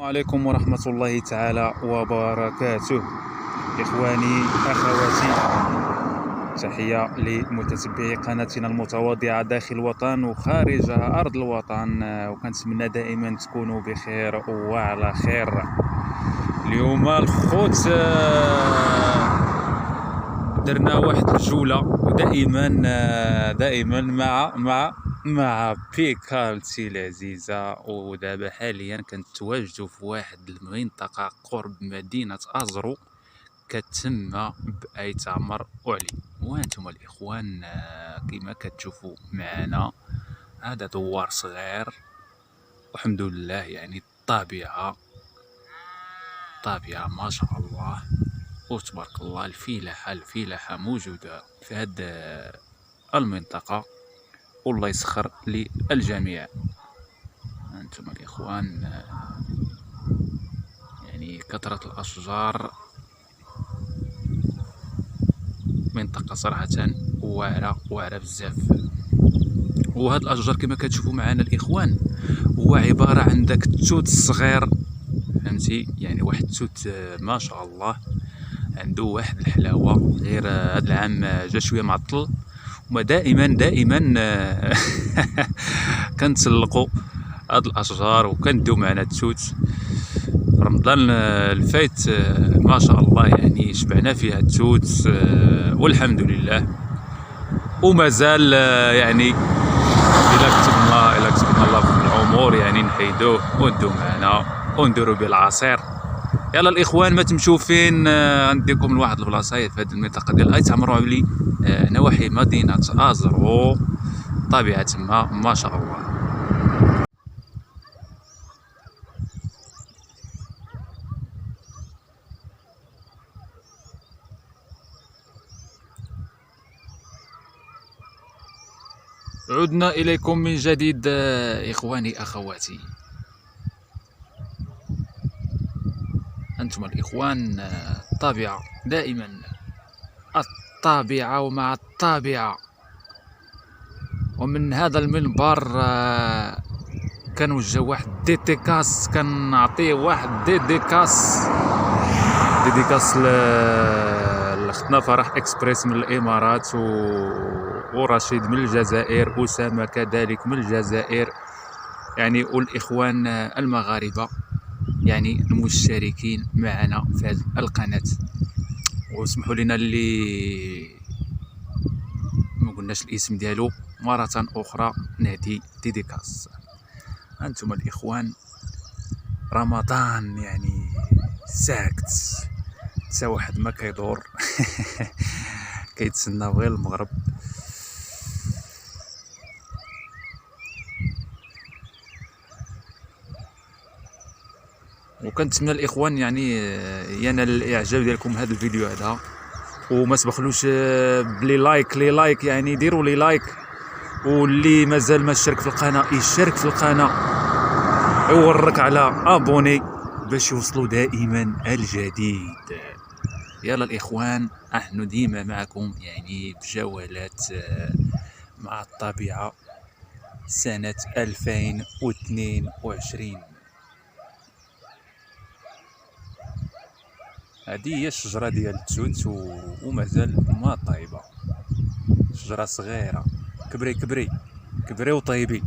عليكم ورحمة الله تعالى وبركاته. إخواني أخواتي، تحية لمتتبعي قناتنا المتواضعة داخل الوطن وخارج أرض الوطن، وكنتمنى دائما تكونوا بخير وعلى خير. اليوم الخوت درنا واحد الجولة، ودائما مع بيكالتي العزيزة. ودابا حاليا كنتواجدوا في واحد المنطقة قرب مدينة أزرو كتسمى بأيت عمر أعلي. وانتم الإخوان كما كتشوفوا معنا هذا دوار صغير، والحمد لله يعني الطبيعة ما شاء الله وتبارك الله. الفلاحة موجودة في هذه المنطقة، والله يسخر للجميع. أنتم الإخوان يعني كثرة الأشجار، منطقة صراحة واعرة بزاف. وهاد الأشجار كما كتشوفوا معنا الإخوان هو عبارة عن داك التوت الصغير، فهمتي؟ يعني واحد التوت ما شاء الله عنده واحد الحلاوة. غير هاد العام جا شوية معطل، وما دائما كنتسلقوا هاد الاشجار وكندو معنا التوت. رمضان الفايت ما شاء الله يعني شبعنا فيها التوت والحمد لله. ومازال يعني الا كتبنا الله في الامور يعني نحيدوه وندو معنا ونديرو به العصير. يلا الاخوان ما تمشوا فين، غنديكم لواحد البلاصه في هذه المنطقه ديال ايت عمر أعلي، نواحي مدينه أزرو. طبيعه ما شاء الله. عدنا إليكم من جديد إخواني أخواتي. أنتم الإخوان الطبيعة دائما، الطبيعة ومع الطبيعة. ومن هذا المنبر كنوجه واحد ديديكاس، كنعطيه واحد ديديكاس لختنا فرح اكسبريس من الامارات، ورشيد من الجزائر، اسامه كذلك من الجزائر يعني، والاخوان المغاربه يعني المشتركين معنا في هذه القناه. واسمحوا لنا اللي ما قلناش الاسم ديالو مره اخرى، نهدي ديديكاس. انتم الاخوان رمضان يعني ساكت، حتى واحد ما كيدور كيتسناو غير المغرب. وكنتمنى الاخوان يعني ينال الاعجاب ديالكم هذا الفيديو هذا، وما تبخلوش بلي لايك يعني ديروا لي لايك، واللي مازال ما اشترك في القناه يشترك في القناه، يورك على ابوني باش يوصلوا دائما الجديد. يلا الاخوان نحن ديما معكم يعني بجولات مع الطبيعه سنه 2022. هذه هي الشجره ديال التوت ومازال ما طايبه، شجره صغيره. كبري وطيبي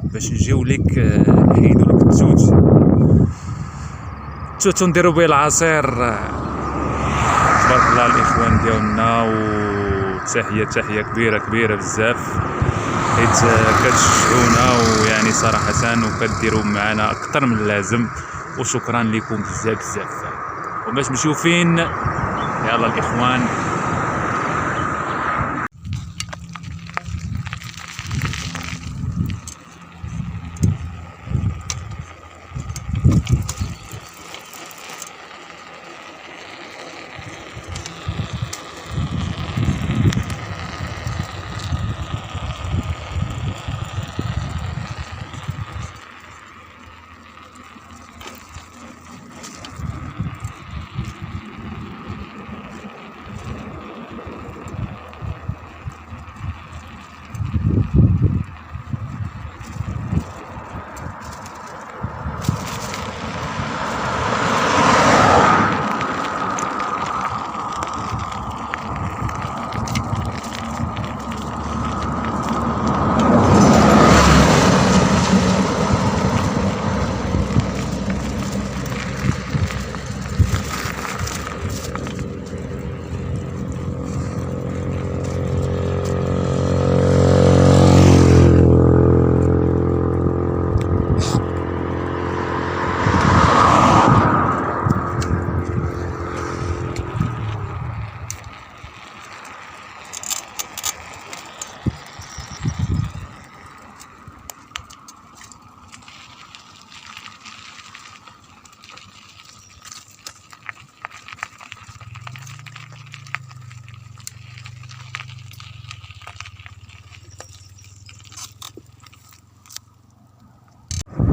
باش نجيو لك نحيدو لك التوت ونديرو به العصير. تبارك الله الاخوان ديالنا، وتحيه كبيره بزاف، حيت كتشجعونا ويعني صراحه وكديروا معنا اكثر من اللازم، وشكرا لكم بزاف. وباش نمشيو فين؟ يلا الاخوان.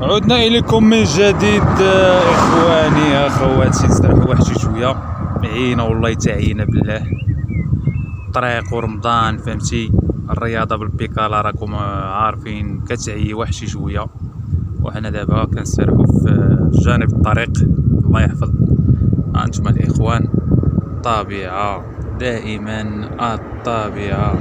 عدنا إليكم من جديد إخواني أخواتي. نستريحو واحد شي شوية، عينا والله تعينا بالله. طريق ورمضان فهمتي، الرياضة بالبيكالا راكم عارفين كتعيي واحد شي شوية، وحنا دابا كنستريحو في جانب الطريق. الله يحفظ أنتم الإخوان. الطبيعة دائما، الطبيعة.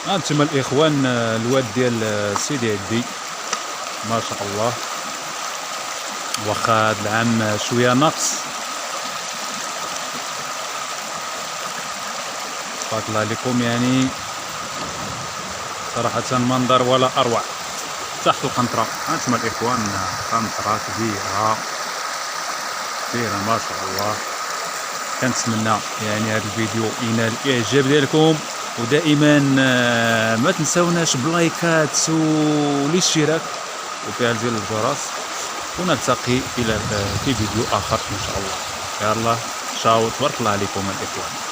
هانتوما الإخوان الواد ديال سيدي عدي ما شاء الله، واخا هاد العام شوية ناقص. بارك الله عليكم، يعني صراحة منظر ولا أروع تحت القنطرة. هانتوما الإخوان قنطرة كبيرة كبيرة ما شاء الله. كنتمنى يعني هذا الفيديو ينال الإعجاب ديالكم، ودائما ما تنساوناش بلايكات والاشتراك وفعل زر الجرس، ونلتقي في فيديو آخر إن شاء الله. يلا شاو، تبارك الله عليكم الإخوان.